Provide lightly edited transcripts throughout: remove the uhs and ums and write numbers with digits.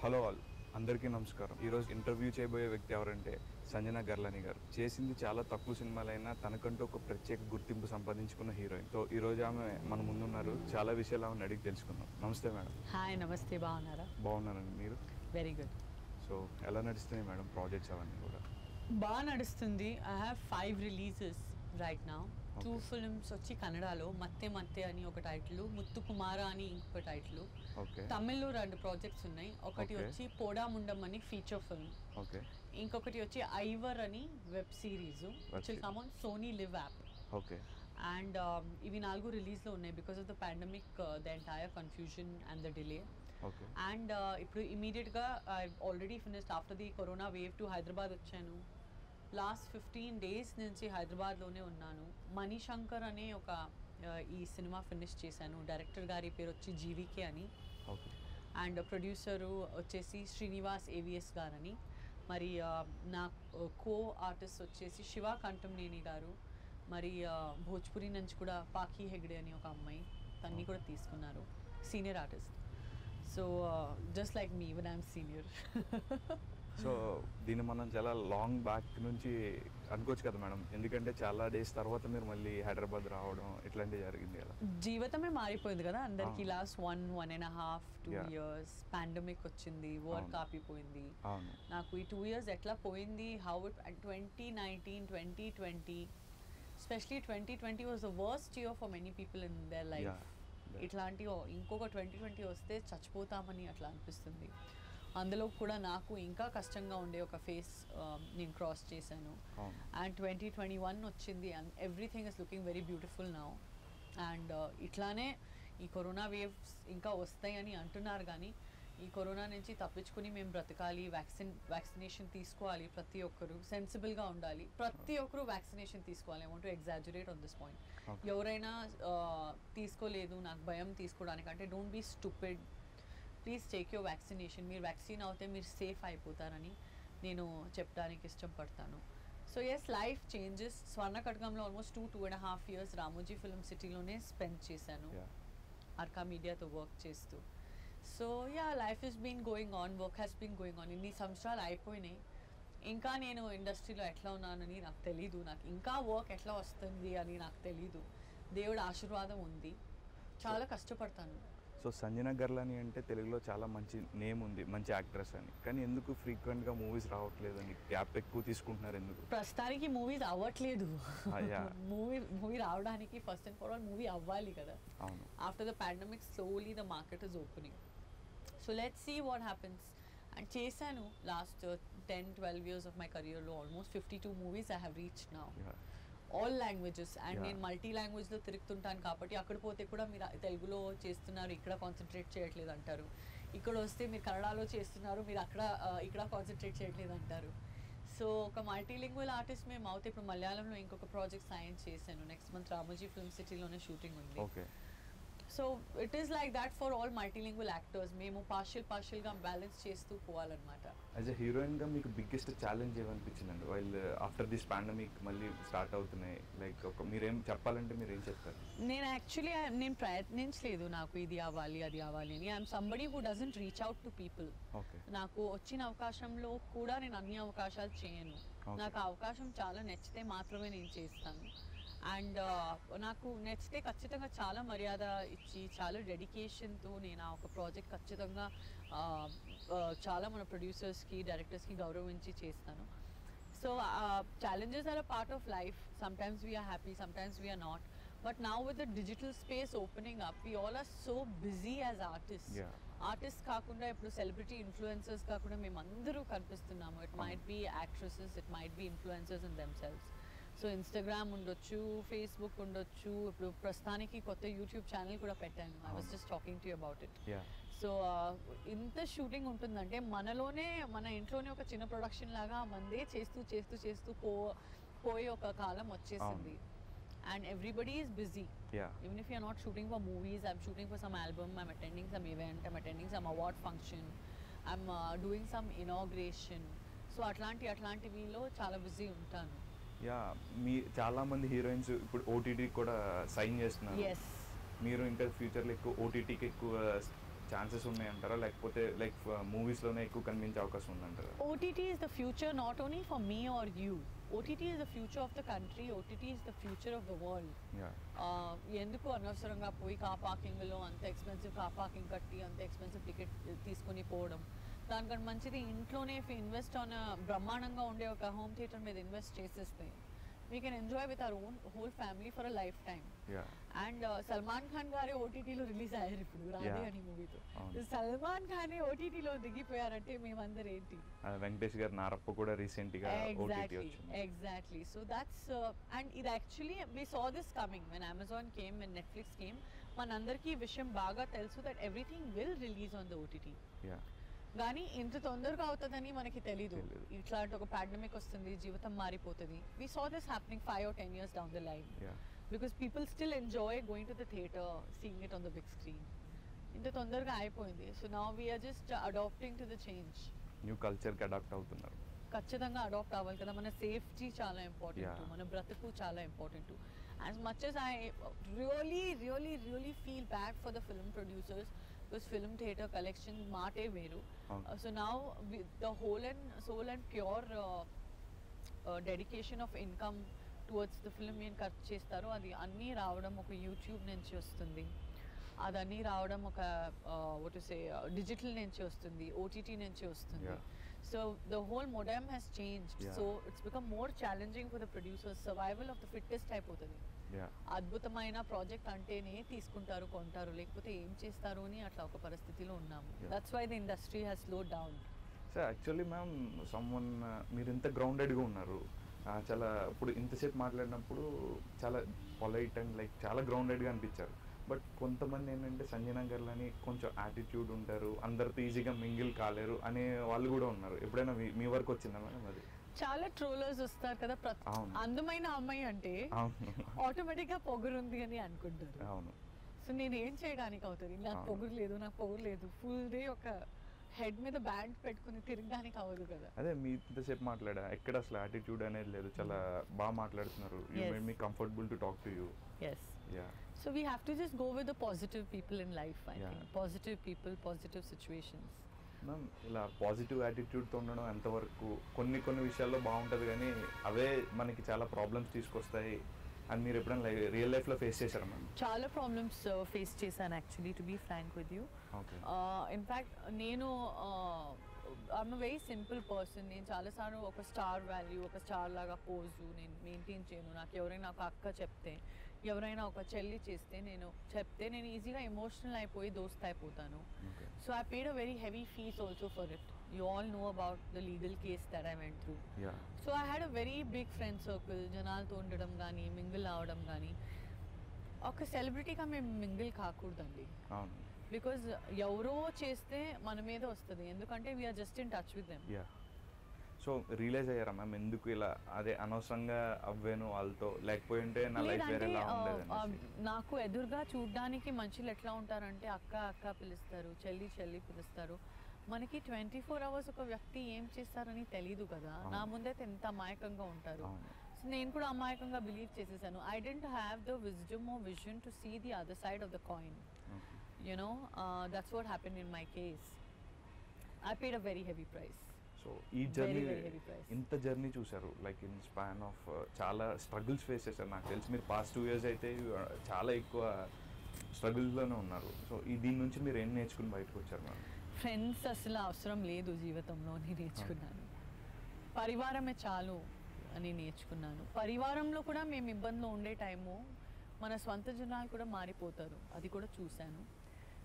Hello all, అందరికీ నమస్కారం. ఈరోజు ఇంటర్వ్యూ చేయబోయే వ్యక్తి ఎవరంటే సంజన గర్లాని గారు. చేసింది చాలా తక్కువ సినిమాలైనా తనకంటూ ఒక ప్రత్యేక గుర్తింపు సంపాదించుకున్న హీరోయిన్. సో ఈరోజు ఆమె మన ముందున్నారు. చాలా విషయాలు ఆమెను అడిగి తెలుసుకుందాం. నమస్తే మేడం. హాయ్, నమస్తే. బాగున్నారా? బాగున్నానండి. మీరు? Very good. సో ఎలా నడుస్తున్నాయి మేడం ప్రాజెక్ట్స్ అవన్నీ కూడా? బాగా నడుస్తుంది. I have 5 releases right now. 2 films వచ్చి కన్నడలో మత్తే మత్తే అని ఒక టైటిల్, ముత్తు కుమార అని ఇంకొక టైటిల్. తమిళ్లో 2 ప్రాజెక్ట్స్ ఉన్నాయి. ఒకటి వచ్చి పోడా ముండం అని ఫీచర్ ఫిల్మ్, ఇంకొకటి వచ్చి ఐవర్ అని web series which will come on Sony Liv app. And ఇవి 4 రిలీజ్లో ఉన్నాయి because of the pandemic, the entire confusion and the delay. And ఇప్పుడు ఇమీడియట్గా I already finished after the corona wave to Hyderabad వచ్చాను. లాస్ట్ 15 డేస్ నుంచి హైదరాబాద్లోనే ఉన్నాను. మణిశంకర్ అనే ఒక ఈ సినిమా ఫినిష్ చేశాను. డైరెక్టర్ గారి పేరు వచ్చి జీవీకే అని, అండ్ ప్రొడ్యూసరు వచ్చేసి శ్రీనివాస్ ఏవిఎస్ గారని. మరి నా కో ఆర్టిస్ట్ వచ్చేసి శివ కంఠంనేని గారు. మరి భోజ్పురి నుంచి కూడా పాఖీ హెగ్డే అని ఒక అమ్మాయి, తన్ని కూడా తీసుకున్నారు senior artist. So just like me when I'm senior. So దీన్ని మనం చాలా లాంగ్ బ్యాక్ నుంచి అనుకోవచ్చు కదా మేడం, ఎందుకంటే చాలా డేస్ తర్వాత మీరు మళ్ళీ హైదరాబాద్ రావడం ఇట్లాంటివి జరిగింది కదా. జీవితమే మారిపోయింది కదా అందరికి. లాస్ట్ 1.5-2 years పాండమిక్ వచ్చింది, వర్క్ ఆపిపోయింది. నాకు ఈ 2 years ఎట్లా పోయింది, how it 2019, 2020, especially 2020 was the worst year for many people in their life. ఇట్లాంటి ఇంకొక 2020 వస్తే చచ్చిపోతామని అట్లా అనిపిస్తుంది. అందులో కూడా నాకు ఇంకా కష్టంగా ఉండే ఒక ఫేస్ నేను క్రాస్ చేశాను. అండ్ 2021 వచ్చింది and everything is looking very beautiful now. And ఇట్లానే ఈ కరోనా వేవ్స్ ఇంకా వస్తాయని అంటున్నారు, కానీ ఈ కరోనా నుంచి తప్పించుకుని మేము బ్రతకాలి, వ్యాక్సినేషన్ తీసుకోవాలి. ప్రతి ఒక్కరు సెన్సిబుల్గా ఉండాలి, ప్రతి ఒక్కరు వ్యాక్సినేషన్ తీసుకోవాలి. I want to exaggerate on this point. ఎవరైనా తీసుకోలేదు, నాకు భయం తీసుకోవడానికి అంటే, don't be stupid, please take your vaccination. మీరు వ్యాక్సిన్ అవుతే మీరు సేఫ్ అయిపోతారని నేను చెప్పడానికి ఇష్టపడతాను. So yes, life changes. స్వర్ణ ఖడ్గంలో ఆల్మోస్ట్ 2.5 years రామోజీ ఫిల్మ్ సిటీలోనే స్పెండ్ చేశాను, అర్కా మీడియాతో వర్క్ చేస్తూ. So yeah, life is been going on, work has been going on. ఇన్ని సంవత్సరాలు అయిపోయినాయి, ఇంకా నేను ఇండస్ట్రీలో ఎట్లా ఉన్నానని నాకు తెలీదు. నాకు ఇంకా వర్క్ ఎట్లా వస్తుంది అని నాకు తెలీదు. దేవుడి ఆశీర్వాదం ఉంది, చాలా కష్టపడతాను. సో సంజన గర్లాని అంటే తెలుగులో చాలా మంచి నేమ్ ఉంది, మంచి యాక్ట్రెస్ అని. కానీ ఎందుకు ఫ్రీక్వెంట్గా మూవీస్ రావట్లేదు అని, గ్యాప్ ఎక్కువ తీసుకుంటున్నారు ఎందుకు? ప్రస్తుతానికి మూవీస్ అవ్వట్లేదు. మూవీ రావడానికి first and for all movie అవ్వాలి కదా. After the pandemic slowly the market is opening. So let's see what happens. And చేశాను లాస్ట్ 10-12 years ఆఫ్ మై కెరియర్లో almost 52 movies I have reached now. All languages. And నేను multi లాంగ్వేజ్లో తిరుగుతుంటాను కాబట్టి అక్కడ పోతే కూడా మీరు తెలుగులో చేస్తున్నారు, ఇక్కడ కాన్సన్ట్రేట్ చేయట్లేదు అంటారు. ఇక్కడ వస్తే మీరు కన్నడలో చేస్తున్నారు, మీరు ఇక్కడ కాన్సన్ట్రేట్ చేయట్లేదు అంటారు. సో ఒక మల్టీలింగ్వల్ ఆర్టిస్ట్ మేము అవుతే, ఇప్పుడు మలయాళంలో ఇంకొక ప్రాజెక్ట్ సైన్ చేశాను. నెక్స్ట్ మంత్ రామోజీ ఫిల్మ్ సిటీలోనే షూటింగ్ ఉంది. So it is like that for all multilingual actors. మేము పార్షియల్గా బ్యాలెన్స్ చేస్తూ పోవాలన్నమాట. యాజ్ ఎ హీరోయిన్గా మీకు బిగ్గెస్ట్ ఛాలెంజ్ ఏమనిపించిందండి వైల్ ఆఫ్టర్ దిస్ పాండమిక్ మళ్ళీ స్టార్ట్ అవుతున్నాయి? లైక్ మీరేం చెప్పాలంటే మీరు ఏం చెప్తారు? నేను ప్రయత్నించలేదు నాకు ఇది అవ్వాలి అది అవ్వాలి అని. I'm somebody who doesn't reach out to people. నాకు వచ్చిన అవకాశంలో కూడా నేను అన్ని అవకాశాలు చేయను. నాకు ఆ అవకాశం చాలా నచ్చితే మాత్రమే నేను చేస్తాను. అండ్ నాకు నచ్చితే ఖచ్చితంగా చాలా మర్యాద ఇచ్చి, చాలా డెడికేషన్తో నేను ఆ ఒక ప్రాజెక్ట్ ఖచ్చితంగా చాలా మన ప్రొడ్యూసర్స్కి, డైరెక్టర్స్కి గౌరవించి చేస్తాను. So challenges are a part of life. Sometimes we are happy, sometimes we are not. But now with the digital space opening up, we all are so busy as artists. Artists కాకుండా ఇప్పుడు celebrity influencers కాకుండా మేమందరూ కనిపిస్తున్నాము. It might be actresses, it might be influencers in themselves. So Instagram ఉండొచ్చు, Facebook ఉండొచ్చు, ఇప్పుడు ప్రస్తుతానికి కొత్త యూట్యూబ్ ఛానల్ కూడా పెట్టాను. I was just talking to you about it. So ఇంత షూటింగ్ ఉంటుందంటే మనలోనే, మన ఇంట్లోనే ఒక చిన్న ప్రొడక్షన్ లాగా మందే చేస్తూ చేస్తూ చేస్తూ పోయే ఒక కాలం వచ్చేసింది. And everybody is busy. Even if you're not shooting for movies, I'm shooting for some album, I'm attending some event, I'm attending some award function, I'm doing some inauguration. So అట్లాంటివిలో చాలా బిజీ ఉంటాను. మీ చాలా మంది heroines ఇప్పుడు OTT కూడా sign చేస్తున్నారు. మీరు ఇంకా ఫ్యూచర్లో ఎక్కువ ఓటీటీకి ఎక్కువ ఛాన్సెస్ ఉన్నాయంటారా, లేకపోతే లైక్ మూవీస్లోనే ఎక్కువ కనిపించే అవకాశం ఉందంటారా? OTT is the future not only for me or you. OTT is the future of the country. OTT is the future of the world. ఎందుకు అనవసరంగా పోయి కార్ పార్కింగ్లో అంత ఎక్స్పెన్సివ్ కార్ పార్కింగ్ కట్టి అంత ఎక్స్పెన్సివ్ టికెట్ తీసుకుని పోవడం, దానికన్నా మంచిది ఇంట్లోనే ఇన్వెస్ట్ ఆన్ బ్రహ్మాండంగా ఉండే ఒక హోమ్ థియేటర్ మీద ఇన్వెస్ట్ చేసేస్తే we can enjoy with our own whole family for a lifetime. And Salman Khan గారే ఓటీటీలో రిలీజ్ అయ్యారు ఇప్పుడు రాధే అని మూవీతో. సల్మాన్ ఖాన్ ఓటీటీలో దిగిపోయారంటే మేమందరం ఏంటి? వెంకటేష్ గారు నారప్ప కూడా రీసెంట్ గా ఓటీటీ వచ్చింది. Exactly. So that's and it actually we saw this coming when Amazon came, when Netflix came. మనందరికీ ఈ విషయం బాగా తెలుసు that everything will release on the OTT. కానీ ఇంత తొందరగా అవుతుందని మనకి తెలీదు. ఇట్లాంటి ఒక పాండమిక్ వస్తుంది, జీవితం మారిపోతుంది. వి saw this happening 5 or 10 years down the line. Because people still enjoy going to the theatre, seeing it on the big screen. ఇంత తొందరగా అయిపోయింది. So now we are just adopting to the change. New కల్చర్కి adapt అవుతున్నారు. ఖచ్చితంగా adapt అవ్వాలి కదా. మన safety చాలా ఇంపార్టెంట్, మన బ్రతుకు చాలా important. As much as I really feel bad for the film producers, because film theatre collection maate veru. So now the whole and soul and pure dedication of income towards the film ఏం ఖర్చు చేస్తారో అది అన్నీ రావడం ఒక YouTube నుంచి వస్తుంది, అదన్నీ రావడం ఒక what to say డిజిటల్ నుంచి వస్తుంది, ఓటీటీ నుంచి వస్తుంది. So the whole modem has changed. So it's become more challenging for the producers. Survival of the fittest అయిపోతుంది. అద్భుతమైన ప్రాజెక్ట్ అంటేనే తీసుకుంటారు, కొంటారు, లేకపోతే ఏం చేస్తారు అని అట్లా ఒక పరిస్థితిలో ఉన్నాము. That's why the industry has slow down. Sir actually ma'am someone మీరు ఇంత గ్రౌండెడ్గా ఉన్నారు, చాలా ఇప్పుడు ఇంతసేపు మాట్లాడినప్పుడు చాలా పొలైట్ అండ్ లైక్ చాలా గ్రౌండెడ్గా అనిపించారు. బట్ కొంతమంది ఏంటంటే సంజన గారులని కొంచెం యాటిట్యూడ్ ఉంటారు, అందరితో ఈజీగా మింగిల్ కాలేరు అనే వాళ్ళు కూడా ఉన్నారు. ఎప్పుడైనా మీ వరకు వచ్చిందా మేడం అది? చాలా ట్రోలర్స్ వస్తారు కదా, అందమైన అమ్మాయి అంటే ఆటోమేటిక్ గా పొగరుంది అని అనుకుంటారు. అవును. సో నేను ఏం చేయడానికి అవుతుంది? నాకు పొగరు లేదు, ఫుల్ డే ఒక హెడ్ మీద బ్యాండ్ పెట్టుకుని తిరగడానికి అవ్వదు కదా. అదే మీ ఇంతసేపు మాట్లాడా, ఎక్కడ అసలు యాటిట్యూడ్ అనేది లేదు, చాలా బాగా మాట్లాడుతున్నారు. You made me comfortable to talk to you. yes so we have to just go with the positive people in life. I think positive people, positive situations. Ma'am ఇలా పాజిటివ్ యాటిట్యూడ్తో ఉండడం ఎంతవరకు కొన్ని విషయాల్లో బాగుంటుంది, కానీ అవే మనకి చాలా ప్రాబ్లమ్స్ తీసుకొస్తాయి అని మీరు ఎప్పుడైనా రియల్ లైఫ్లో ఫేస్ చేశారా మ్యామ్? చాలా ప్రాబ్లమ్స్ ఫేస్ చేశాను actually, to be frank with you. In fact నేను I'm a very simple person. నేను చాలాసార్లు ఒక స్టార్ వాల్యూ, ఒక స్టార్ లాగా పోజు నేను మెయింటైన్ చేయను. నాకు ఎవరైనా ఒక అక్క చెప్తే, ఎవరైనా ఒక చెల్లి చేస్తే నేను ఈజీగా ఎమోషనల్ అయిపోయి దోస్త్ అయిపోతాను. So I paid a very heavy fees also for it. You all know about the legal case that I went through. So I had a very big friend circle. జనాలతో ఉండడం కానీ, మింగిల్ అవడం కానీ. ఒక సెలబ్రిటీగా మేము మింగిల్ కాకూడదండి, బికాజ్ ఎవరో చేస్తే మన మీద వస్తుంది. ఎందుకంటే we're just in touch with them. So realize అయ్యారా మ్యామ్ ఎందుకు ఇలా అదే అనవసరంగా అవ్వాను వాళ్ళతో, లేకపోతే నా లైఫ్ వేరేలా ఉండేది? నాకు ఎదురుగా చూడడానికి మనుషులు ఎట్లా ఉంటారంటే అక్క పిలుస్తారు, చెల్లి పిలుస్తారు. మనకి 24 hours ఒక వ్యక్తి ఏం చేస్తారని తెలీదు కదా. నా ముందైతే ఎంత అమాయకంగా ఉంటారు. సో నేను కూడా అమాయకంగా బిలీవ్ చేసేసాను. I didn't have the wisdom or vision to see the other side of the coin. You know, that's what happened in my case. I paid a very heavy price. So ఈ journey, ఇంత journey చూసారు, like in span of చాలా struggles face చేశారు. నాకు తెలిసి మీరు past 2 years అయితే చాలా ఎక్కువ స్ట్రగుల్స్లోనే ఉన్నారు. సో దీని నుంచి మీరు ఏం నేర్చుకుని బయటకు వచ్చారు మేడం? ఫ్రెండ్స్ అసలు అవసరం లేదు జీవితంలో అని నేర్చుకున్నాను. పరివారమే చాలు అని నేర్చుకున్నాను. పరివారంలో కూడా మేము ఇబ్బందిలో ఉండే టైము మన స్వంత జనాలు కూడా మారిపోతారు, అది కూడా చూశాను.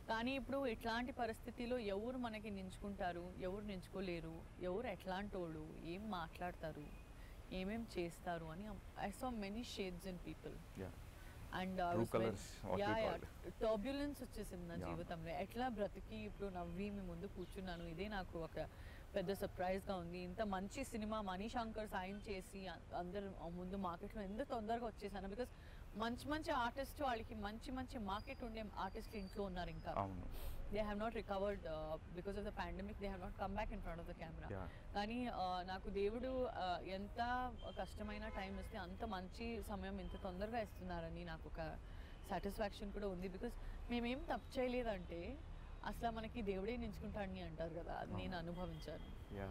కానీ ఇప్పుడు ఇట్లాంటి పరిస్థితిలో ఎవరు మనకి నించుకుంటారు, ఎవరు నించుకోలేరు, ఎవరు ఎట్లాంటి వాళ్ళు, ఏం మాట్లాడతారు, ఏమేం చేస్తారు అని I saw many shades in people. And turbulence వచ్చేసింది నా జీవితంలో. ఎట్లా బ్రతికి ఇప్పుడు నవ్వి మీ ముందు కూర్చున్నాను, ఇదే నాకు ఒక పెద్ద సర్ప్రైజ్గా ఉంది. ఇంత మంచి సినిమా మనీష్ శంకర్ సాయం చేసి అందరు ముందు మార్కెట్లో ఎంత తొందరగా వచ్చేసాను. బికాస్ మంచి ఆర్టిస్ట్, వాళ్ళకి మంచి మార్కెట్ ఉండే ఆర్టిస్టులు ఇంట్లో ఉన్నారు. ఇంకా they have not recovered because of the pandemic. They have not come back in front of the camera. కానీ నాకు దేవుడు ఎంత కష్టమైన టైం ఇస్తే అంత మంచి సమయం ఇంత తొందరగా ఇస్తున్నారని నాకు ఒక సాటిస్ఫాక్షన్ కూడా ఉంది. బికాస్ మేమేం తప్పు చేయలేదంటే అసలు మనకి దేవుడే నించుకుంటాడని అంటారు కదా, అది నేను అనుభవించాను, యా.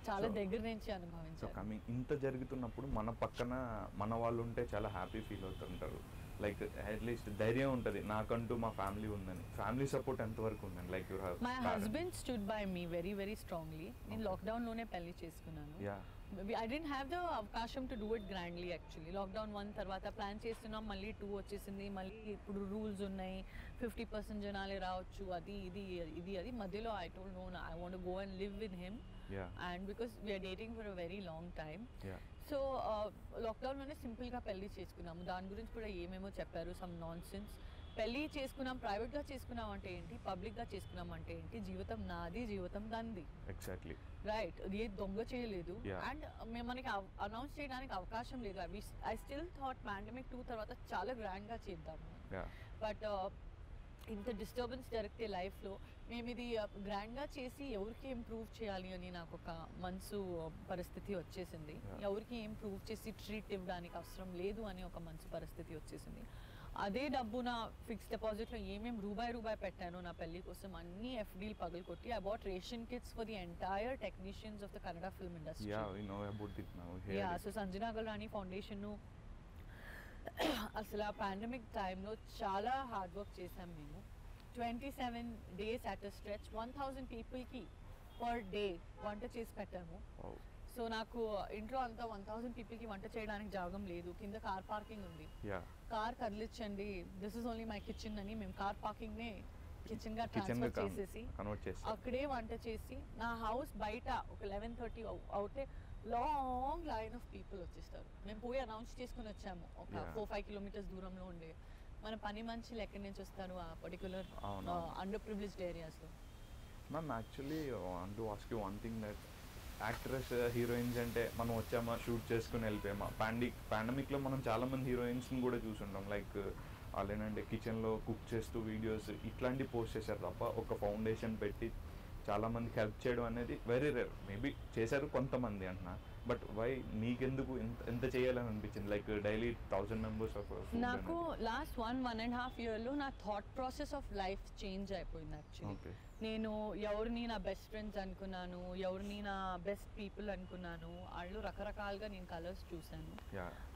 చాలా దగ్గర నుంచి అనుభవించాను. సో కమింగ్ ఇంత జరుగుతున్నప్పుడు మన పక్కన మన వాళ్ళు ఉంటే చాలా హ్యాపీ ఫీల్ అవుతుంటారు. లైక్ అట్లీస్ట్ ధైర్యం ఉంటుంది, నాకంటూ మా ఫ్యామిలీ ఉందని. ఫ్యామిలీ సపోర్ట్ ఎంతవరకు ఉందండి? Like my husband stood by me very very strongly. నేను లాక్డౌన్లోనే పెళ్లి చేసుకున్నాను. I didn't have the అవకాశం to do it grandly actually. Lockdown 1 తర్వాత ప్లాన్ చేస్తున్నాం, మళ్ళీ 2 వచ్చేసింది, మళ్ళీ ఇప్పుడు రూల్స్ ఉన్నాయి, 50% జనాలే రావచ్చు, అది ఇది మధ్యలో I told no, I want go and live with him, and because we're dating for a very long time. So లాక్డౌన్లోనే సింపుల్గా పెళ్లి చేసుకున్నాము. దాని గురించి కూడా ఏమేమో చెప్పారు, సమ్ నాన్ సెన్స్. పెళ్లి చేసుకున్నాం, ప్రైవేట్గా చేసుకున్నాం అంటే ఏంటి, పబ్లిక్గా చేసుకున్నాం అంటే ఏంటి, జీవితం నాది, జీవితం దానిది. ఎగ్జాక్ట్లీ రైట్, ఏ దొంగ చేయలేదు, అండ్ మనకి అనౌన్స్ చేయడానికి అవకాశం లేదు. ఐ స్టిల్ థాట్ పాండమిక్ 2 తర్వాత చాలా గ్రాండ్గా చేద్దాము, బట్ ఇంత డిస్టర్బెన్స్ జరిగితే లైఫ్లో మేము ఇది గ్రాండ్గా చేసి ఎవరికి ఏం ప్రూవ్ చేయాలి అని నాకు ఒక మనసు పరిస్థితి వచ్చేసింది. ఎవరికి ఏం ప్రూవ్ చేసి ట్రీట్ ఇవ్వడానికి అవసరం లేదు అని ఒక మనసు పరిస్థితి వచ్చేసింది. అదే డబ్బు నా ఫిక్స్డ్ డిపాజిట్లో ఏమేమి రూపాయి పెట్టాను నా పెళ్లి కోసం, అన్ని ఎఫ్డీలు పగలు కొట్టి I bought ration kits for the entire technicians of the Kannada film industry. So Sanjana Galrani foundation అసలు ఆ పాండమిక్ టైంలో చాలా హార్డ్ వర్క్ చేసాం మేము. 27 days అట్ అ స్ట్రెచ్ 1000 పీపుల్కి పర్ డే వంట చేసి పెట్టాము. సో నాకు ఇంట్లో అంతా 1000 పీపుల్కి వంట చేయడానికి జాగం లేదు, కింద కార్ పార్కింగ్ ఉంది, కార్ కదిలించండి, this is only my kitchen అని మేము కార్ పార్కింగ్ నే కిచెన్ గా ట్రాన్స్ఫర్ చేసేసి అక్కడే వంట చేసి, నా హౌస్ బయట ఒక 11:30 అవుతే లాంగ్ లైన్ ఆఫ్ పీపుల్ వచ్చేస్తారు. మేము పోయి అనౌన్స్ చేసుకుని వచ్చాము, ఒక 4-5 kilometers దూరంలో ఉండే మన పని మనుషులు ఎక్కడి నుంచి వస్తారు ఆ పర్టికులర్ అండర్ ప్రివిలేజ్డ్ ఏరియాస్లో. Ma'am actually want to ask you one thing, that actress heroines అంటే మనం వచ్చామా షూట్ చేసుకుని వెళ్ళిపోయామా. పాండమిక్లో మనం చాలామంది హీరోయిన్స్ని కూడా చూసుంటాం, లైక్ వాళ్ళేనంటే కిచెన్లో కుక్ చేస్తూ వీడియోస్ ఇట్లాంటి పోస్ట్ చేశారు తప్ప ఒక ఫౌండేషన్ పెట్టి చాలామందికి హెల్ప్ చేయడం అనేది వెరీ రేర్. మేబీ చేశారు కొంతమంది అంటున్నా, బట్ వై నీకెందుకు ఎంత చేయాలని అనిపించింది? లైక్ డైలీ 1000 members ఆఫ్ నాకు లాస్ట్ 1.5 yearలో నా thought process of life change అయిపోయింది యాక్చువల్లీ. నేను ఎవరిని నా బెస్ట్ ఫ్రెండ్స్ అనుకున్నాను, ఎవరిని నా బెస్ట్ పీపుల్ అనుకున్నాను, వాళ్ళు రకరకాలుగా నేను కలర్స్ చూశాను.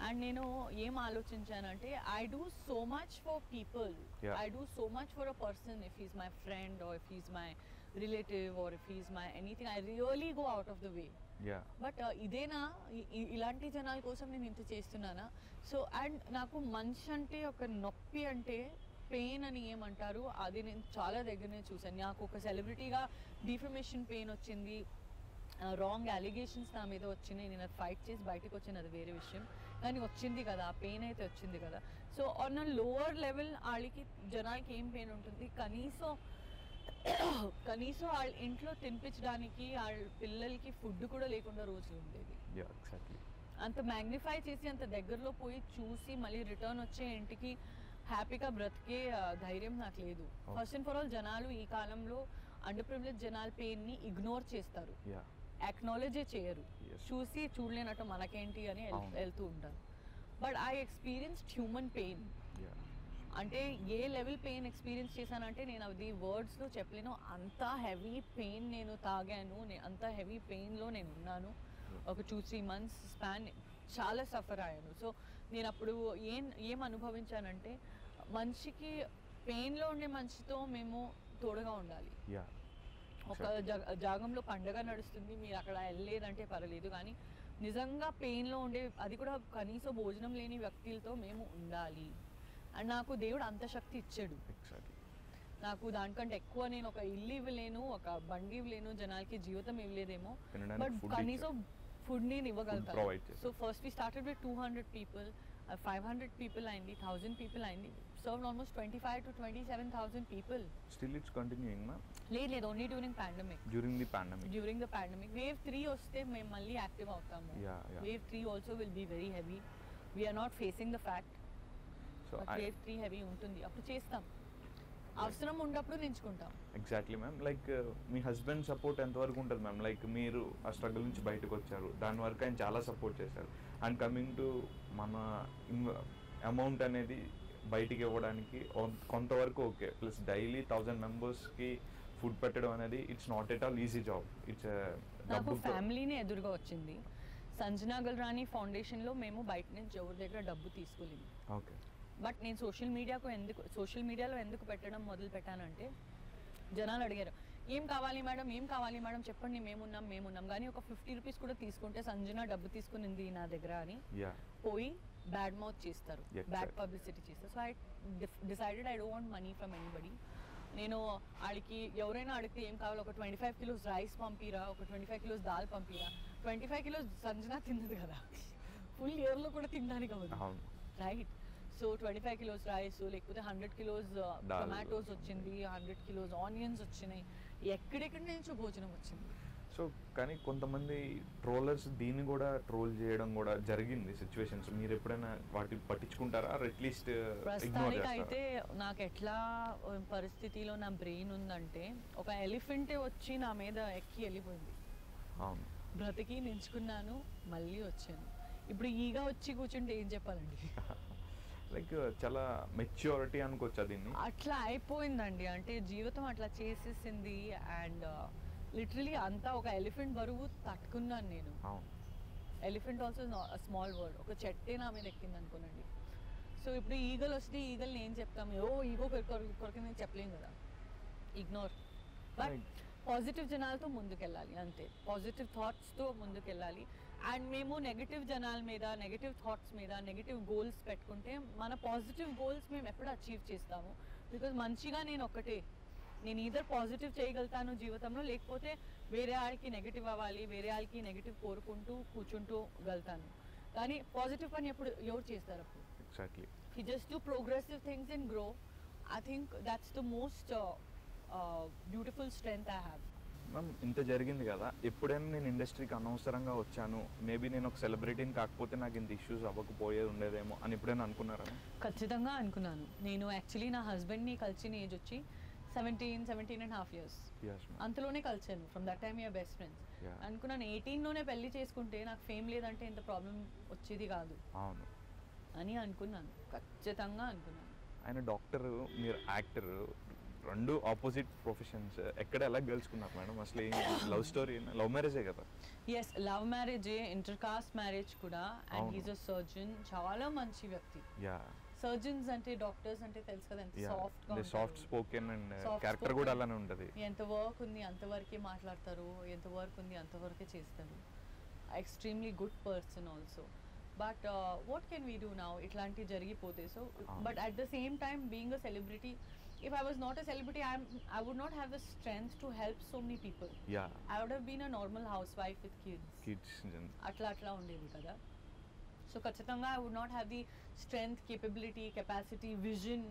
అండ్ నేను ఏం ఆలోచించానంటే I do so much for people, I do so much for a person, if he's my friend or if he's my relative or if he's my anything, I really go out of the way. But ఇదేనా, ఇలాంటి జనాల కోసం నేను ఇంత చేస్తున్నానా? So and నాకు మనిషి అంటే ఒక నొప్పి అంటే పెయిన్ అని ఏమంటారు, అది నేను చాలా దగ్గరనే చూసాను. నాకు ఒక సెలబ్రిటీగా డిఫమేషన్ పెయిన్ వచ్చింది, రాంగ్ అలిగేషన్స్ నా మీద వచ్చినాయి, నేను అది ఫైట్ చేసి బయటకు వచ్చింది, అది వేరే విషయం, కానీ వచ్చింది కదా, ఆ పెయిన్ అయితే వచ్చింది కదా. So on a lower level వాళ్ళకి జనాలకి ఏం పెయిన్ ఉంటుంది, కనీసం వాళ్ళ ఇంట్లో తినిపించడానికి వాళ్ళ పిల్లలకి ఫుడ్ కూడా లేకుండా రోజులు ఉండేది. అంత మ్యాగ్నిఫై చేసి అంత దగ్గరలో పోయి చూసి మళ్ళీ రిటర్న్ వచ్చే ఇంటికి హ్యాపీగా బ్రతికే ధైర్యం నాకు లేదు. ఫస్ట్ అండ్ ఫర్ ఆల్ జనాలు ఈ కాలంలో అండర్ ప్రివిలేజ్ జనాల పెయిన్ని ఇగ్నోర్ చేస్తారు, అక్నాలెడ్జే చేయరు, చూసి చూడలేనట్టు మనకేంటి అని వెళ్తూ ఉంటారు. But I experienced human pain. అంటే ఏ లెవెల్ పెయిన్ ఎక్స్పీరియన్స్ చేశానంటే నేను అది వర్డ్స్లో చెప్పలేను, అంత హెవీ పెయిన్ నేను తాగాను, అంత హెవీ పెయిన్లో నేను ఉన్నాను. ఒక 2-3 months స్పాన్ చాలా సఫర్ అయ్యాను. సో నేను అప్పుడు ఏం అనుభవించానంటే, మనిషికి పెయిన్లో ఉండే మనిషితో మేము తోడుగా ఉండాలి. ఒక జాగంలో పండగ నడుస్తుంది, మీరు అక్కడ వెళ్ళలేదంటే పర్లేదు, కానీ నిజంగా పెయిన్లో ఉండే, అది కూడా కనీసం భోజనం లేని వ్యక్తులతో మేము ఉండాలి. అండ్ నాకు దేవుడు అంత శక్తి ఇచ్చాడు. నాకు దానికంటే ఎక్కువ నేను ఒక ఇల్లు ఇవ్వలేను, ఒక బండి ఇవ్వలేను, జనాలకి జీవితం ఇవ్వలేదేమో, బట్ కనీసం ఫుడ్ నేను ఇవ్వగలుగుతాను. So first we started with 200 people, 500 people అయింది, 1000 people అయింది, served almost 25,000 to 27,000 people. Still it's continuing, ma'am? లేదు, only during pandemic. During the pandemic. Wave 3 వస్తే మేము మళ్ళీ యాక్టివ్ అవుతాము. Wave 3 also will be very heavy. We are not facing the fact. So Wave 3 heavy ఉంటుంది, అప్పుడు చేస్తాం, అవసరం ఉన్నప్పుడు నించుకుంటాం. Exactly ma'am. లైక్ మీ హస్బెండ్ సపోర్ట్ ఎంతవరకు ఉంటుంది మ్యామ్? లైక్ మీరు ఆ స్ట్రగుల్ నుంచి బయటకు వచ్చారు, దాని వరకు ఆయన చాలా సపోర్ట్ చేశారు. అండ్ కమింగ్ టు మన అమౌంట్ అనేది బయటికి ఇవ్వడానికి కొంతవరకు ఓకే, ప్లస్ డైలీ 1000 membersకి ఫుడ్ పెట్టడం అనేది it's not at all easy job. It's నాకు ఫ్యామిలీనే ఎదురుగా వచ్చింది. సంజనా గల్రాని ఫౌండేషన్లో మేము బయట నుంచి ఎవరి దగ్గర డబ్బు తీసుకోలేము. ఓకే. బట్ నేను సోషల్ మీడియాలో ఎందుకు పెట్టడం మొదలు పెట్టానంటే జనాలు అడిగారు, ఏం కావాలి మేడం చెప్పండి, మేమున్నాం కానీ ఒక 50 రూపీస్ కూడా తీసుకుంటే సంజన డబ్బు తీసుకునింది నా దగ్గర అని పోయి బ్యాడ్ మౌత్ చేస్తారు, బ్యాడ్ పబ్లిసిటీ చేస్తారు. So I decided I don't want money from anybody. నేను వాళ్ళకి ఎవరైనా అడిగితే ఏం కావాలి, ఒక 25 కిలోస్ రైస్ పంపిరా, ఒక 25 కిలోస్ దాల్ పంపిరా. 25 కిలోస్ సంజన తిన్నది కదా, ఫుల్ ఇయర్లో కూడా తినడానికి అవ్వదు, రైట్? సో 25 కిలోస్ రైస్, లేకపోతే 100 కిలోస్ టొమాటోస్ వచ్చింది, 100 కిలోస్ ఆనియన్స్ వచ్చినాయి, ఎక్కడెక్కడి నుంచో భోజనం వచ్చింది. సో కానీ కొంతమంది ట్రోలర్స్ దీన్ని కూడా ట్రోల్ చేయడం కూడా జరిగింది సిచ్యువేషన్స్. మీరు ఎప్పుడైనా వాటిని పట్టించుకుంటారా? అట్లీస్ట్ ప్రస్తుతానికి అయితే నాకు ఎట్లా పరిస్థితిలో నా బ్రెయిన్ ఉందంటే, ఒక ఎలిఫెంటే వచ్చి నా మీద ఎక్కి వెళ్ళిపోయింది. అవును, బ్రతికి నించుకున్నాను, మళ్ళీ వచ్చాను. ఇప్పుడు ఈగా వచ్చి కూర్చుంటే ఏం చెప్పాలండి? లైక్ చాలా మెచ్యూరిటీ అనుకోవచ్చా దీన్ని? అట్లా అయిపోయిందండి, అంటే జీవితం అట్లా చేసేసింది. అండ్ లిటరలీ అంతా ఒక ఎలిఫెంట్ బరువు తట్టుకున్నాను నేను. Elephant also small word. ఒక చెట్టే నా మీద ఎక్కింది అనుకోనండి. సో ఇప్పుడు ఈగలు వస్తే ఈగల్ని ఏం చెప్తాము? ఈగో కొరకు నేను చెప్పలేము కదా, ఇగ్నోర్. బట్ పాజిటివ్ జనాలతో ముందుకెళ్ళాలి, అంతే. పాజిటివ్ థాట్స్తో ముందుకెళ్ళాలి. అండ్ మేము నెగటివ్ జనాల మీద, నెగటివ్ థాట్స్ మీద, నెగటివ్ గోల్స్ పెట్టుకుంటే మన పాజిటివ్ గోల్స్ మేము ఎప్పుడు అచీవ్ చేస్తాము. బికాజ్ మంచిగా నేను ఈధర్ పాజిటివ్ చేయగలుగుతాను జీవితంలో, లేకపోతే వేరే వాళ్ళకి నెగటివ్ అవ్వాలి, వేరే వాళ్ళకి నెగటివ్ కోరుకుంటూ కూర్చుంటూ వెళ్తాను. కానీ పాజిటివ్ పని ఎవరు చేస్తారు అప్పుడు? Exactly. He just do progressive things and grow. I think that's the most beautiful strength I have. Ma'am, ఇంత జరిగింది కదా, ఎప్పుడైనా నేను ఇండస్ట్రీకి అనవసరంగా వచ్చాను, మేబీ నేను ఒక సెలబ్రిటీని కాకపోతే నాకు ఇంత ఇష్యూస్ అవ్వకపోయేది ఉండేదేమో అని ఎప్పుడైనా అనుకున్నారా? ఖచ్చితంగా అనుకున్నాను. నేను యాక్చువల్లీ నా హస్బెండ్ని కలిసిన ఏజ్ వచ్చి 17.5 years. అంతలోనే కలిసాను. From that time you're best friends. అనుకున్నాను 18లోనే పెళ్లి చేసుకుంటే నాకు ఫేమ్ లేదంటే ఇంత ప్రాబ్లం వచ్చేది కాదు అని అనుకున్నాను, ఖచ్చితంగా అనుకున్నాను. ఆయన డాక్టర్, మీరు యాక్టర్, రెండు ఆపోజిట్ ప్రొఫెషన్స్. ఎక్కడ ఎలా గెలుచుకున్నారు మేడం? అసలు లవ్ స్టోరీ, లవ్ మ్యారేజే కదా? ఎస్, లవ్ మ్యారేజే, ఇంటర్ కాస్ట్ మ్యారేజ్ కూడా. అండ్ హీస్ అ సర్జన్, చాలా మంచి వ్యక్తి. సర్జన్స్ అంటే, డాక్టర్స్ అంటే తెలుసు కదా, ఎంత సాఫ్ట్ స్పోకెన్ అండ్ క్యారెక్టర్ కూడా అలానే ఉంటుంది. ఎంత వర్క్ ఉంది అంతవరకే మాట్లాడతారు, ఎంత వర్క్ ఉంది అంతవరకే చేస్తారు. Extremely good person also. But what can we do now? ఇట్లాంటివి జరిగిపోతే. So but at the same time being a celebrity, if I was not a celebrity, I would not have the strength to help so many people. I would have been a normal housewife with kids. Atla undedi kada. So ఖచ్చితంగా I would not have the strength, capability, capacity, vision.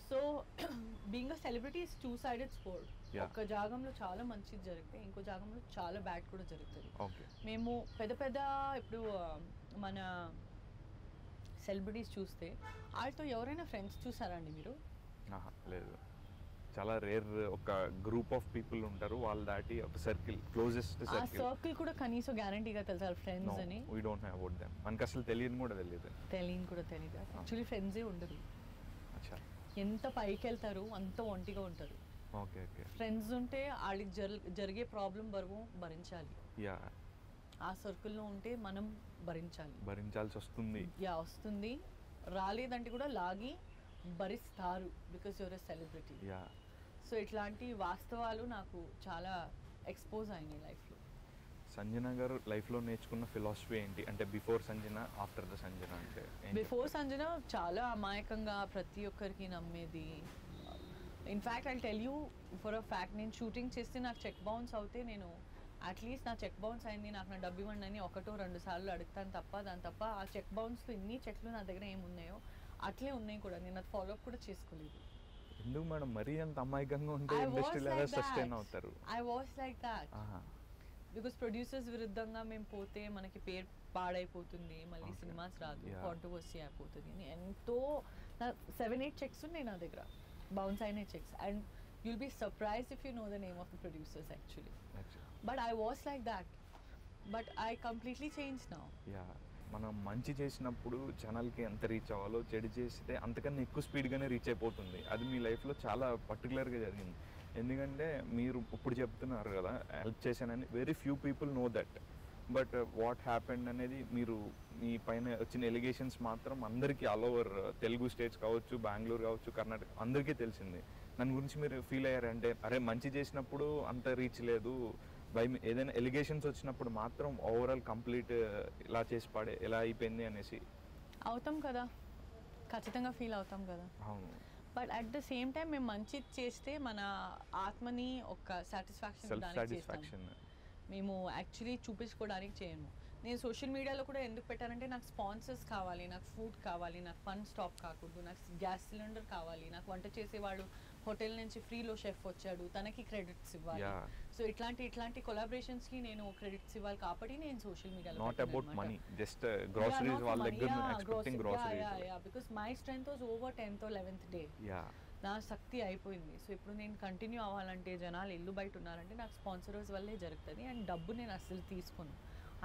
So being a celebrity is two-sided sport. ఒక జాగంలో చాలా మంచిది జరిగితే ఇంకో జాగంలో చాలా bad కూడా జరుగుతుంది. మేము పెద్ద ఇప్పుడు మన సెలబ్రిటీస్ చూస్తే వాళ్ళతో ఎవరైనా ఫ్రెండ్స్ చూసారా అండి మీరు? లేదు, చాలా రేర్. ఒక గ్రూప్ ఆఫ్ పీపుల్ ఉంటారు, వాళ్ళు దాటి ఒక సర్కిల్, క్లోజెస్ట్ సర్కిల్ కూడా కనీసం గ్యారంటీగా తెలుసా ఫ్రెండ్స్ అని? We don't have about them. మనకి అసలు తెలియదు కూడా తెలియదు. యాక్చువల్లీ ఫ్రెండ్సే ఉండదు. ఎంత పైకి వెళ్తారు అంత ఒంటిగా ఉంటారు. ఫ్రెండ్స్ ఉంటే వాళ్ళకి జరిగే ప్రాబ్లం బరువు భరించాలి. ఆ సర్కిల్లో ఉంటే మనం భరించాల్సి వస్తుంది. రాలేదంటే కూడా లాగి భరిస్తారు, because you're a celebrity. So ఇట్లాంటి వాస్తవాలు నాకు చాలా ఎక్స్పోజ్ అయినాయి లైఫ్లో. సంజన గారు లైఫ్లో నేర్చుకున్న ఫిలాసఫీ ఏంటి? అంటే before Sanjana, after the Sanjana. అంటే బిఫోర్ సంజన చాలా అమాయకంగా ప్రతి ఒక్కరికి నమ్మేది. In fact I tell you for a fact, నేను షూటింగ్ చేస్తే నాకు చెక్ బౌన్స్ అవుతే నేను అట్లీస్ట్ నా చెక్ బౌన్స్ అయింది, నాకు నా డబ్బు ఇవ్వండి అని 1-2 సార్లు అడుగుతాను తప్ప, దాని తప్ప ఆ చెక్ బౌన్స్లో ఇన్ని చెక్లు నా దగ్గర ఏమున్నాయో అట్లే ఉన్నాయి కూడా. నేను అది ఫాలోఅప్ కూడా చేసుకోలేదు. ఎందుకు మేడం మరీ అంత అమాయకంగా ఉంటే ఇండస్ట్రీలో ఎలా సస్టైన్ అవుతారు? I was like that. Because producers విరుద్ధంగా మేము పోతే మనకి పేరు పాడైపోతుంది, మళ్ళీ సినిమాస్ రాదు, కాంట్రవర్సీ అయిపోతుంది అని ఎంతో 7-8 చెక్స్ ఉన్నాయి నా దగ్గర, బౌన్స్ అయిన cheques. And you'll be surprised if you know the name of the producers actually. But I was like that, but I completely change now. మనం మంచి చేసినప్పుడు ఛానల్కి ఎంత రీచ్ అవ్వాలో, చెడు చేస్తే అంతకన్నా ఎక్కువ స్పీడ్గానే రీచ్ అయిపోతుంది. అది మీ లైఫ్లో చాలా పర్టికులర్గా జరిగింది. ఎందుకంటే మీరు ఇప్పుడు చెప్తున్నారు కదా హెల్ప్ చేశానని, very few people know that. But what happened అనేది మీరు మీ పైన వచ్చిన ఎలిగేషన్స్ మాత్రం అందరికీ ఆల్ ఓవర్ తెలుగు స్టేట్స్ కావచ్చు, బెంగళూరు కావచ్చు, కర్ణాటక అందరికీ తెలిసింది. దాని గురించి మీరు ఫీల్ అయ్యారంటే అరే మంచి చేసినప్పుడు అంత రీచ్ లేదు, ఏదైనా ఎలిగేషన్స్ వచ్చినప్పుడు మాత్రం ఓవరాల్ కంప్లీట్ ఇలా చేసి పాడే ఎలా అయిపోయింది అనేసి? అవుతాం కదా, ఖచ్చితంగా ఫీల్ అవుతాం కదా. అవును. But at the same time మేము మంచి చేస్తే మన ఆత్మని ఒక సాటిస్ఫాక్షన్ సెల్ఫ్ దానికి చేస్తాం. సాటిస్ఫాక్షన్. మేము యాక్చువల్లీ చూపించుకోవడానికి చేయను. నేను సోషల్ మీడియాలో కూడా ఎందుకు పెట్టానంటే నాకు స్పాన్సర్స్ కావాలి, నాకు ఫుడ్ కావాలి, నాకు ఫన్ స్టాప్ కాకూడదు, నాకు గ్యాస్ సిలిండర్ కావాలి, నాకు వంట చేసేవాడు హోటల్ నుంచి ఫ్రీలో షెఫ్ వచ్చాడు తనకి క్రెడిట్స్ ఇవ్వాలి. సో ఇట్లాంటి కొలాబరేషన్స్కి నేను క్రెడిట్స్ ఇవ్వాలి కాబట్టి నేను సోషల్ మీడియాలో not about money, just groceries వాళ్ళ దగ్గర expecting groceries. Because my strength was over 10th or 11th day. నా శక్తి అయిపోయింది. సో ఇప్పుడు నేను కంటిన్యూ అవ్వాలంటే జనాలు ఇల్లు బయట ఉన్నారంటే నాకు స్పాన్సర్స్ వల్లే జరుగుతుంది. అండ్ డబ్బు నేను అసలు తీసుకోను,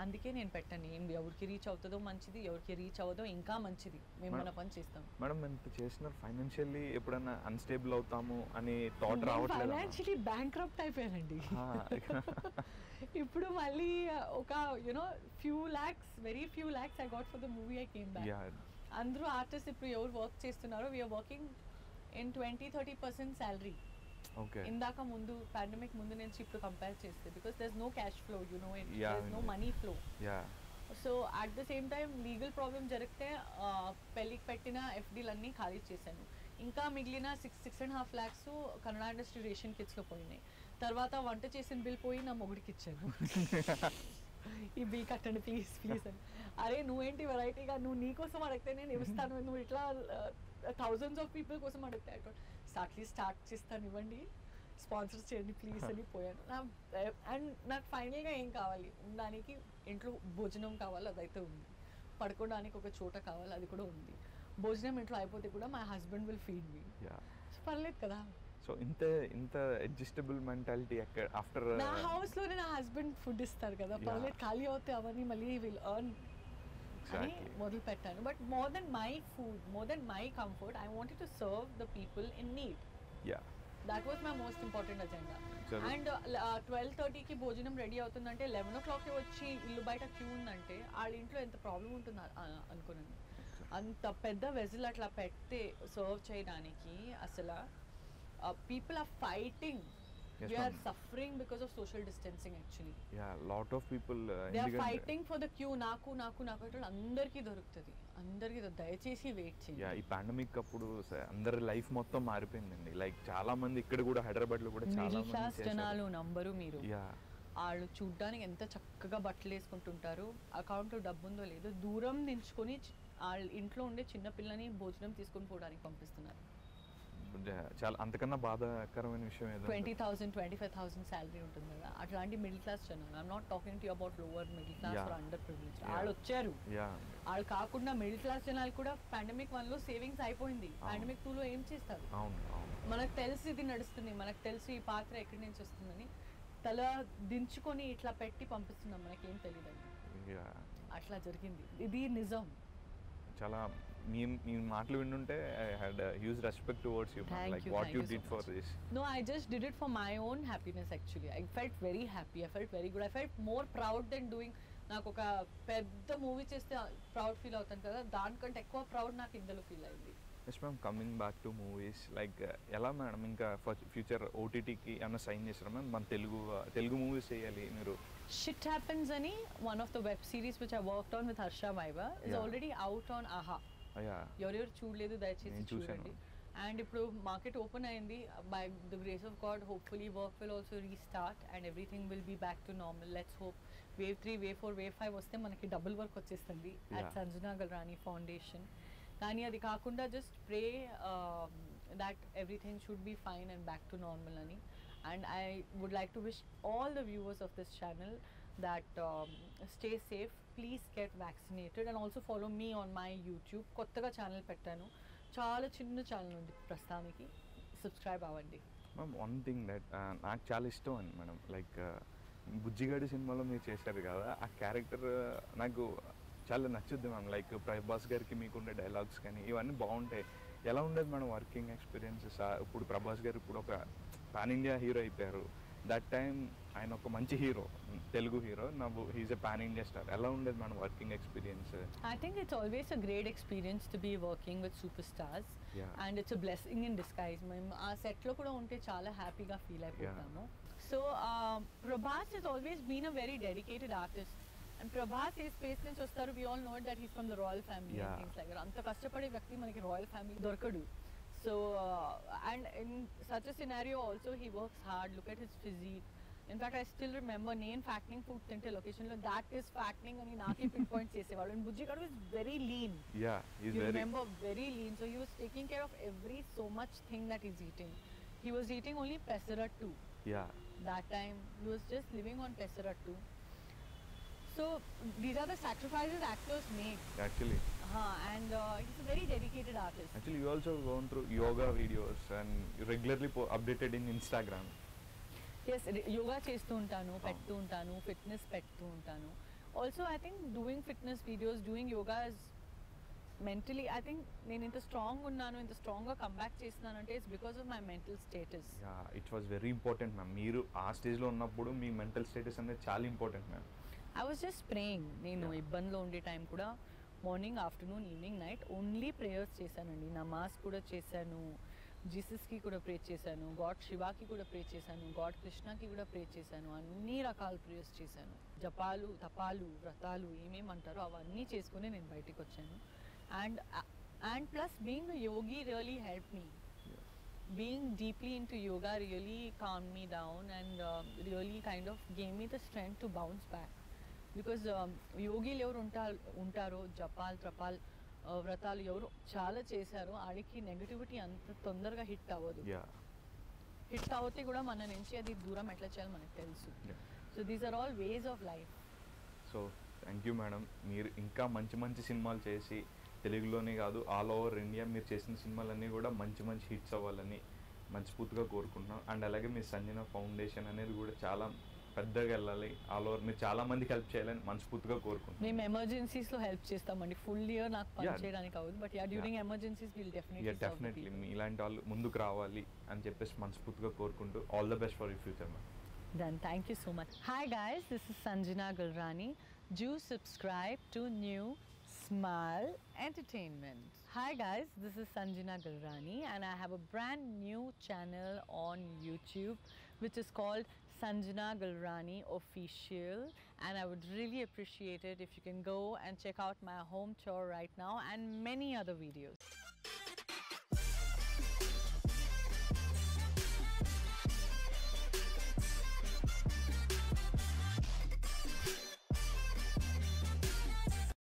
అందుకే నేను పెట్టాను. ఏం ఎవరికి రీచ్ అవుతుందో మంచిది, ఎవరికి రీచ్ అవ్వదో ఇంకా మంచిది, మేము మన పని చేస్తాం. మేడం ఎంత చేసినారు ఫైనాన్షియల్లీ, ఎప్పుడైనా అన్స్టేబుల్ అవుతాము అని థాట్ రావట్లేదు? ఫైనాన్షియల్లీ బ్యాంక్రప్ట్ అయిపోయానండి. ఇప్పుడు మళ్ళీ ఒక very few lakhs I got for the movie I came back. అందరూ ఆర్టిస్ట్ ఇప్పుడు ఎవరు వర్క్ చేస్తున్నారో వీఆర్ వర్కింగ్ ఇన్ 20-30% శాలరీ. ఇందాక ముందు పాండమిక్ ముందు నుంచి ఇప్పుడు కంపేర్ చేస్తే, because there is no cash flow, there is no money flow. So at the same time legal problem జరిగితే పెళ్ళికి పెట్టిన ఎఫ్డీలన్నీ ఖాళీ చేశాను. ఇంకా మిగిలిన 6.5 lakhs కన్నడ ఇండస్ట్రీ రేషన్ కిట్స్లో పోయినాయి. తర్వాత వంట చేసిన బిల్ పోయి నా మొగుడికి ఇచ్చాను. ఈ బిల్ కట్టండి ప్లీజ్ ప్లీజ్ అని. అరే నువ్వేంటి వెరైటీగా, నువ్వు నీ కోసం అడిగితే నేను ఇస్తాను, నువ్వు ఇట్లా థౌజండ్స్ ఆఫ్ పీపుల్ కోసం అడిగితే అట్లీస్ట్ స్టార్ట్ చేస్తాను, ఇవ్వండి స్పాన్సర్స్ చేయండి ప్లీజ్ అని పోయాను. అండ్ నాకు ఫైనల్గా ఏం కావాలి, ఉండడానికి ఇంట్లో భోజనం కావాలి, అదైతే ఉంది. పడుకోవడానికి ఒక చోట కావాలి, అది కూడా ఉంది. భోజనం ఇంట్లో అయిపోతే కూడా మై హస్బెండ్ విల్ ఫీడ్ మీ. పర్లేదు కదా. సో ఇంత అడ్జస్టబుల్ మెంటాలిటీ ఎక్కడ ఆఫ్టర్ నా హౌస్ లోనే నా హస్బెండ్ ఫుడ్ ఇస్తారు కదా, పర్లేదు ఖాళీ అవుతే అవన్నీ మళ్ళీ విల్ ఎర్న్ అని మొదలు పెట్టాను. But more than my food, more than my comfort, I wanted to serve the people in need. That was my most important agenda. And 12:30కి భోజనం రెడీ అవుతుందంటే 11 o'clock వచ్చి ఇల్లు బయట క్యూ ఉందంటే వాళ్ళ ఇంట్లో ఎంత ప్రాబ్లం ఉంటుంది అనుకున్నాను. అంత పెద్ద వెజిల్ అట్లా పెడితే సర్వ్ చేయడానికి అసలు people are fighting. We are suffering because of social distancing actually. Lot of people they are fighting for the queue. నాకు అందరికీ దొరుకుతుంది, అందరికీ దయచేసి వెయిట్ చేయండి. ఈ పాండమిక్ అప్పుడు అందరి లైఫ్ మొత్తం మారిపోయిందండి. లైక్ చాలా మంది ఇక్కడ కూడా హైదరాబాద్ లో కూడా చాలా మంది జనాలు నంబరు మీరు వాళ్ళు చూడ్డానికి ఎంత చక్కగా బట్టలు వేసుకుంటుంటారు, అకౌంట్లో డబ్బు ఉందో లేదో దూరం నించుకొని వాళ్ళ ఇంట్లో ఉండే చిన్న పిల్లని భోజనం తీసుకొని పోవడానికి పంపిస్తున్నారు. చాలా అంతకన్నా బాధాకరమైన విషయం ఏదో 20,000-25,000 శాలరీ ఉంటుంది కదా, అట్లాంటి మిడిల్ క్లాస్ జనాలు. I'm not talking to you about lower middle class or under privilege. వాళ్ళు వచ్చారు, వాళ్ళు కాకుండా మిడిల్ క్లాస్ జనాలు కూడా పాండమిక్ 1లో సేవింగ్స్ అయిపోయింది, పాండమిక్ 2లో ఏం చేస్తారు? మనకు తెలిసి ఇది నడుస్తుంది, మనకు తెలిసి ఈ పాత్ర ఎక్కడి నుంచి వస్తుందని తల దించుకొని ఇట్లా పెట్టి పంపిస్తున్నాం, మనకేం తెలియదండి. అట్లా జరిగింది, ఇది నిజం. చాలా మీ మాటలు వింటుంటే I had huge respect towards you, like what you did for this. No, I just did it for my own happiness actually. I felt very happy, I felt very good, I felt more proud than doing. నాకు ఒక పెద్ద movie చేస్తే proud feel అవుతాను కదా, దానికంటే ఎక్కువ proud నాకు ఇందులో ఫీల్ అయింది. Yes ma'am, coming back to movies, like ఎలా మేడం ఇంకా ఫ్యూచర్ ఓటీటీకి ఏమైనా సైన్ చేస్తారా మ్యామ్? మన తెలుగు మూవీస్ చేయాలి మీరు. Shit Happens అని one of the web series which I worked on with Harsha Vaiva is already out on AHA. ఎవరెవరు చూడలేదు దయచేసి చూడండి. అండ్ ఇప్పుడు మార్కెట్ ఓపెన్ అయింది, by the grace of God hopefully work will also restart and everything will be back to normal. Let's hope Wave 3, Wave 4, Wave 5 వస్తే మనకి double work వచ్చేస్తుంది at Sanjana Galrani foundation. కానీ అది కాకుండా just pray that everything should be fine and back to normal అని. And I would like to wish all the viewers of this channel that stay safe, please get vaccinated and also follow me on my YouTube. కొత్తగా channel పెట్టాను, చాలా చిన్న channel ఉంది ప్రస్తుతానికి, subscribe అవ్వండి. Ma'am one thing that నాకు చాలా ఇష్టం అండి మేడం, లైక్ బుజ్జిగాడి సినిమాలో మీరు చేశారు కదా, ఆ క్యారెక్టర్ నాకు చాలా నచ్చుద్ది మ్యామ్. లైక్ ప్రభాస్ గారికి మీకుండే డైలాగ్స్ కానీ ఇవన్నీ బాగుంటాయి. ఎలా ఉండేది మేడం వర్కింగ్ ఎక్స్పీరియన్సెస్? ఇప్పుడు ప్రభాస్ గారు ఇప్పుడు ఒక పాన్ ఇండియా హీరో అయిపోయారు. దట్ టైం ఆయన ఒక మంచి hero, Telugu hero. Now he's a pan India star. ఎలా ఉండేది మన working experience? I think it's always a great experience to be working with superstars. Yeah. And it's a blessing in disguise. మేము ఆ సెట్లో కూడా ఉంటే చాలా హ్యాపీగా ఫీల్ అయిపోతాము. So Prabhas has always been a very dedicated artist. And Prabhas A space నుంచి వస్తారు, we all know that he's from the royal family and Yeah. things like that. అంత కష్టపడే వ్యక్తి మనకి రాయల్ ఫ్యామిలీ దొరకడు. So and in such a scenario also he works hard. Look at his physique. In fact, I still remember నేను fattening food తింటే లొకేషన్లో that is fattening అని నాకే పిన్ పాయింట్ చేసేవాడు. And బుజ్జి గారు is very lean. Yeah, he's You very remember, very lean. So he was taking care of every so much thing that he's eating. He was eating only pesarattu. yeah. That time he was just living on pesarattu. So these are the sacrifices actors make. Actually And he's a very dedicated artist. you also gone through yoga videos and regularly updated in Instagram. Yes, yoga చేస్తూ ఉంటాను, పెడుతూ ఉంటాను, fitness పెడుతూ ఉంటాను. Also I think doing fitness videos, doing yoga is mentally, I think నేను ఇంత strong ఉన్నాను, ఇంత స్ట్రాంగ్గా కంబ్యాక్ చేస్తున్నానంటే it's because of my mental status. It was very important ma'am. మీరు ఆ స్టేజ్లో ఉన్నప్పుడు మీ మెంటల్ స్టేటస్ అనేది చాలా important ma'am. I was just praying. నేను ఇబ్బందిలో ఉండే టైం కూడా morning, afternoon, evening, night only prayers చేశానండి. నమాజ్ కూడా చేశాను, జీసస్కి కూడా ప్రే చేశాను, గాడ్ శివాకి కూడా ప్రే చేశాను, గాడ్ కృష్ణకి కూడా ప్రే చేశాను. అన్ని రకాల ప్రేయర్స్ చేశాను. జపాలు, తపాలు, వ్రతాలు ఏమేమంటారో అవన్నీ చేసుకుని నేను బయటికి వచ్చాను. And plus being a yogi really helped me. Being deeply into yoga really calmed me down and really kind of gave me the strength to bounce back. Because యోగిలు ఎవరు ఉంటారో, జపాల్, త్రపాల్, వ్రతాలు ఎవరు చాలా చేశారో ఆడికి నెగటివిటీ అంత తొందరగా హిట్ అవ్వదు. హిట్ అవుతే కూడా మన నుంచి అది దూరం ఎట్లా చేయాలో మనకు తెలుసు. So these are all ways of life. So thank you madam. మీరు ఇంకా మంచి మంచి సినిమాలు చేసి, తెలుగులోనే కాదు ఆల్ ఓవర్ ఇండియా మీరు చేసిన సినిమాలన్నీ కూడా మంచి మంచి హిట్స్ అవ్వాలని మనస్ఫూర్తిగా కోరుకుంటున్నాం. అండ్ అలాగే మీ సంజన ఫౌండేషన్ అనేది కూడా చాలా పెద్దగా వెళ్ళాలి, ఆల్ ఓవర్ మీరు చాలా మందికి హెల్ప్ చేయాలని మనస్ఫూర్తిగా కోరుకుంటున్నాం. మేము ఎమర్జెన్సీస్లో హెల్ప్ చేస్తామండి. ఫుల్ ఇయర్ నాకు పని చేయడానికి అవ్వదు, but during emergencies will definitely ఇలాంటి వాళ్ళు ముందుకు రావాలి అని చెప్పేసి మనస్ఫూర్తిగా కోరుకుంటూ all the best for your future ma'am. Then thank you so much. Hi guys, this is Sanjana Gulrani. Do subscribe to New Smile Entertainment. Hi guys, this is Sanjana Gulrani and I have a brand new channel on YouTube which is called Sanjana Gulrani Official, and I would really appreciate it if you can go and check out my home tour right now and many other videos.